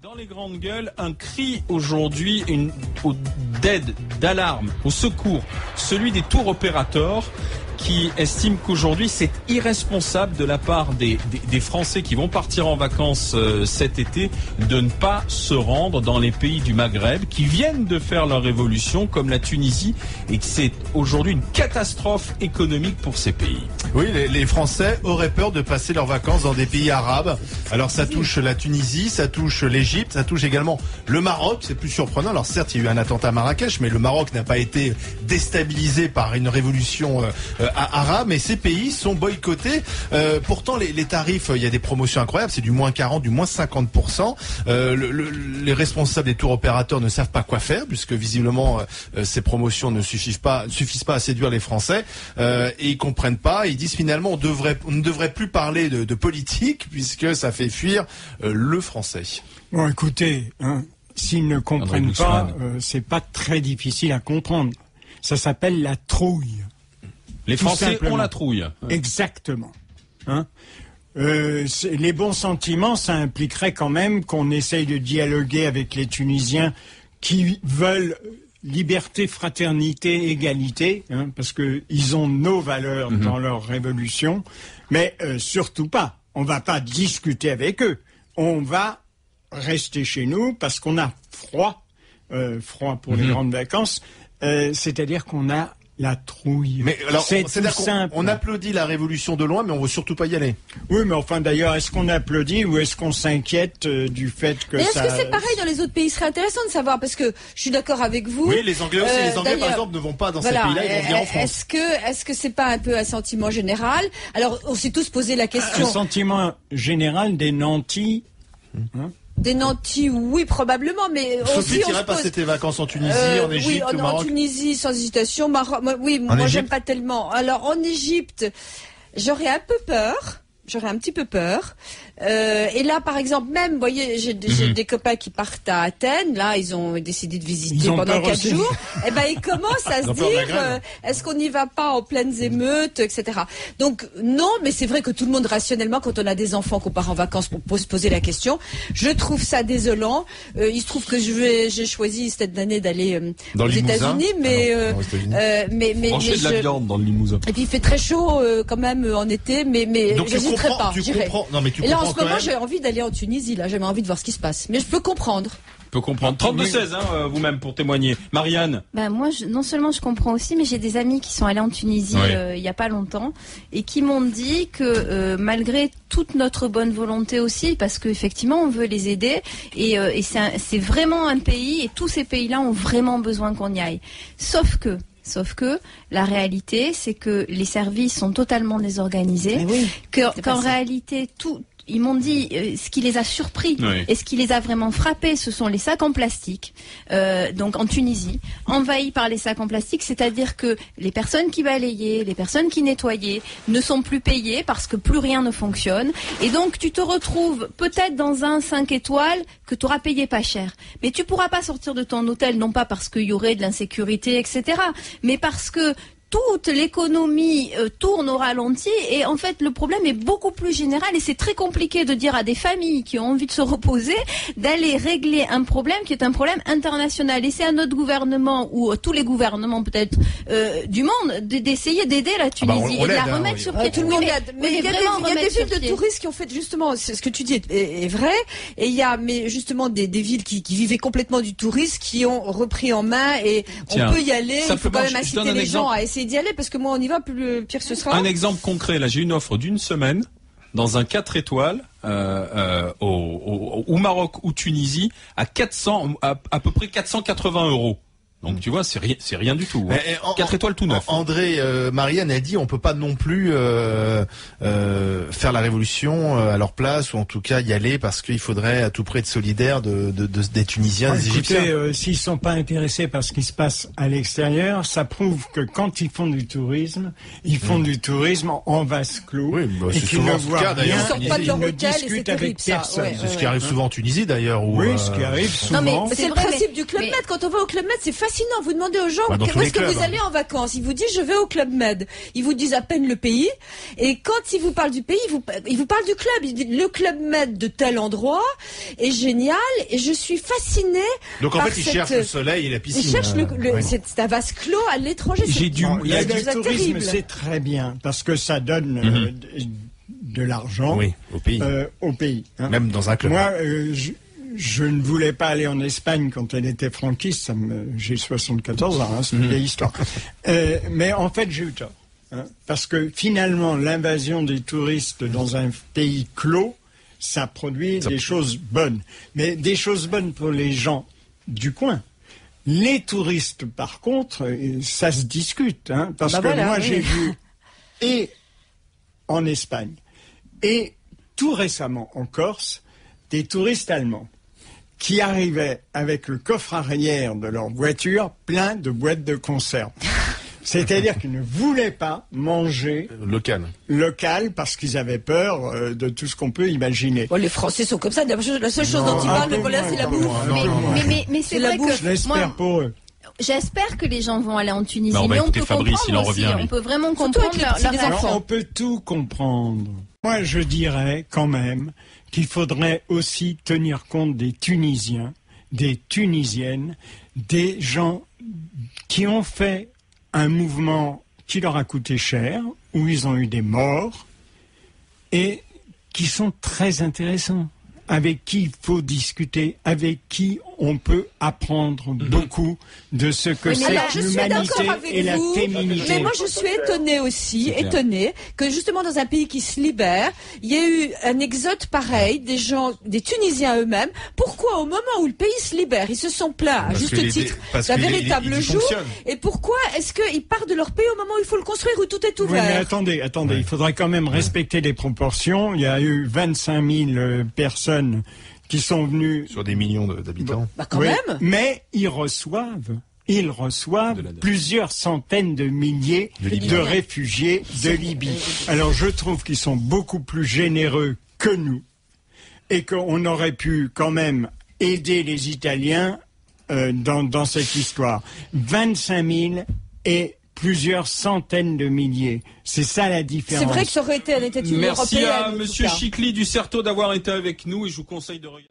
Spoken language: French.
Dans les grandes gueules, un cri aujourd'hui d'aide, d'alarme, au secours, celui des tour opérateurs qui estiment qu'aujourd'hui c'est irresponsable de la part des Français qui vont partir en vacances cet été de ne pas se rendre dans les pays du Maghreb qui viennent de faire leur révolution comme la Tunisie et que c'est aujourd'hui une catastrophe économique pour ces pays. Oui, les Français auraient peur de passer leurs vacances dans des pays arabes. Alors ça touche la Tunisie, ça touche l'Égypte, ça touche également le Maroc, c'est plus surprenant. Alors certes, il y a eu un attentat à Marrakech, mais le Maroc n'a pas été déstabilisé par une révolution arabe, mais ces pays sont boycottés. Pourtant, les tarifs, il y a des promotions incroyables, c'est du moins 40, du moins 50%. Les responsables des tours opérateurs ne savent pas quoi faire, puisque visiblement ces promotions ne suffisent pas à séduire les Français, et ils comprennent pas. Ils disent finalement on ne devrait plus parler de politique, puisque ça fait fuir le Français. Bon, écoutez, s'ils ne comprennent pas, c'est pas très difficile à comprendre. Ça s'appelle la trouille. Les Français ont la trouille. Exactement. Les bons sentiments, ça impliquerait quand même qu'on essaye de dialoguer avec les Tunisiens qui veulent liberté, fraternité, égalité, parce que ils ont nos valeurs dans leur révolution, mais surtout pas. On va pas discuter avec eux. On va rester chez nous parce qu'on a froid pour les grandes vacances. C'est-à-dire qu'on a la trouille. Mais alors, c'est tout simple. On applaudit la révolution de loin, mais on veut surtout pas y aller. Oui, mais enfin, d'ailleurs, est-ce qu'on applaudit ou est-ce qu'on s'inquiète du fait que mais est-ce que c'est pareil dans les autres pays? Ce serait intéressant de savoir, parce que je suis d'accord avec vous. Oui, les Anglais aussi. Les Anglais, par exemple, ne vont pas dans ces pays-là, ils vont venir en France. Est-ce que c'est pas un peu un sentiment général? Alors, on s'est tous posé la question. Un sentiment général des nantis. Des nantis, oui, probablement, mais Sophie, tu irais passer tes vacances en Tunisie, en Égypte, oui, au Maroc? En Tunisie, sans hésitation. Maroc, moi, j'aime pas tellement. Alors, en Égypte, j'aurais un petit peu peur. Et là, par exemple, même, vous voyez, j'ai des copains qui partent à Athènes. Là, ils ont décidé de visiter pendant 4 jours. Et ben, ils commencent à se dire, est-ce qu'on n'y va pas en pleines émeutes, etc. Donc, non, mais c'est vrai que tout le monde, rationnellement, quand on a des enfants qu'on part en vacances pour se poser la question, je trouve ça désolant. Il se trouve que j'ai choisi cette année d'aller aux États-Unis, mais manger de la viande dans le Limousin. Et puis, il fait très chaud quand même en été, mais j'hésiterai pas. Tu comprends. Non, mais tu et là, comprends en ce moment, j'ai envie d'aller en Tunisie. Là, j'ai envie de voir ce qui se passe. Mais je peux comprendre. 32-16, vous-même, pour témoigner. Marianne? Moi, non seulement je comprends aussi, mais j'ai des amis qui sont allés en Tunisie il y a pas longtemps et qui m'ont dit que malgré toute notre bonne volonté aussi, parce qu'effectivement on veut les aider et c'est vraiment un pays et tous ces pays-là ont vraiment besoin qu'on y aille. Sauf que la réalité, c'est que les services sont totalement désorganisés, qu'en réalité ils m'ont dit ce qui les a surpris et ce qui les a vraiment frappés, ce sont les sacs en plastique. Donc en Tunisie, envahis par les sacs en plastique, c'est-à-dire que les personnes qui balayaient, les personnes qui nettoyaient ne sont plus payées parce que plus rien ne fonctionne. Et donc tu te retrouves peut-être dans un 5 étoiles que tu auras payé pas cher. Mais tu pourras pas sortir de ton hôtel, non pas parce qu'il y aurait de l'insécurité, etc., mais parce que toute l'économie tourne au ralenti et en fait le problème est beaucoup plus général et c'est très compliqué de dire à des familles qui ont envie de se reposer d'aller régler un problème qui est un problème international et c'est à notre gouvernement ou à tous les gouvernements peut-être du monde d'essayer d'aider la Tunisie et de la remettre sur pied. Tout le monde aide. Mais il y a des villes de touristes qui ont fait justement ce que tu dis est vrai et il y a justement des villes qui vivaient complètement du tourisme qui ont repris en main et on peut y aller. Il faut quand même inciter les gens à essayer d'y aller parce que moi on y va, plus pire ce sera. Un exemple concret, là j'ai une offre d'une semaine dans un 4 étoiles au Maroc ou Tunisie à peu près 480 €. Donc tu vois, c'est rien du tout. 4 étoiles tout neuf. André, Marianne a dit, on peut pas non plus faire la révolution à leur place ou en tout cas y aller parce qu'il faudrait à tout prix être solidaire des Tunisiens, des Égyptiens. S'ils sont pas intéressés par ce qui se passe à l'extérieur, ça prouve que quand ils font du tourisme, ils font du tourisme en vase clos et qu'ils ne voient rien, ils ne discutent avec personne. C'est ce qui arrive souvent en Tunisie d'ailleurs. Oui, ce qui arrive souvent. Non mais c'est le principe du Club Med. Quand on va au Club Med, c'est facile fascinant. Vous demandez aux gens Dans où tous est-ce que les vous clubs, allez en vacances. Ils vous disent je vais au Club Med. Ils vous disent à peine le pays. Et quand ils vous parlent du pays, ils vous parlent du club. Ils disent le Club Med de tel endroit est génial. Et je suis fascinée. Donc en fait, ils cherchent le soleil et la piscine. Ils cherchent c'est un vase clos à l'étranger. Le tourisme, c'est très bien parce que ça donne de l'argent au pays. Hein. Même dans un club. Moi, je ne voulais pas aller en Espagne quand elle était franquiste. J'ai 74 ans, c'est une vieille histoire. Mais en fait, j'ai eu tort. Hein, parce que finalement, l'invasion des touristes dans un pays clos, ça produit des choses bonnes. Mais des choses bonnes pour les gens du coin. Les touristes, par contre, ça se discute. Hein, parce que moi, j'ai vu, et en Espagne, et tout récemment en Corse, des touristes allemands qui arrivaient avec le coffre arrière de leur voiture plein de boîtes de conserve. C'est-à-dire qu'ils ne voulaient pas manger local parce qu'ils avaient peur de tout ce qu'on peut imaginer. Les Français sont comme ça. La seule chose dont ils parlent, c'est la bouffe. Mais c'est vrai que je l'espère pour eux. J'espère que les gens vont aller en Tunisie. On va mais on peut Fabrice, comprendre aussi. On peut vraiment comprendre leurs enfants. On peut tout comprendre. Moi, je dirais quand même qu'il faudrait aussi tenir compte des Tunisiens, des Tunisiennes, des gens qui ont fait un mouvement qui leur a coûté cher, où ils ont eu des morts, et qui sont très intéressants, avec qui il faut discuter, avec qui on peut apprendre beaucoup de ce que c'est l'humanité et la féminité. Mais moi, je suis étonnée aussi, que justement dans un pays qui se libère, il y a eu un exode pareil des gens, des Tunisiens eux-mêmes. Pourquoi, au moment où le pays se libère, ils se sont plaints à juste titre d'un véritable jour? Et pourquoi est-ce qu'ils partent de leur pays au moment où il faut le construire, où tout est ouvert? Oui, mais attendez, il faudrait quand même respecter les proportions. Il y a eu 25 000 personnes qui sont venus sur des millions d'habitants. Quand même. Mais ils reçoivent plusieurs centaines de milliers de réfugiés de Libye. Alors je trouve qu'ils sont beaucoup plus généreux que nous et qu'on aurait pu quand même aider les Italiens dans cette histoire. 25 000 et plusieurs centaines de milliers. C'est ça la différence. C'est vrai que ça aurait été une européenne. Merci à Monsieur Chicli du Certeau d'avoir été avec nous et je vous conseille de regarder.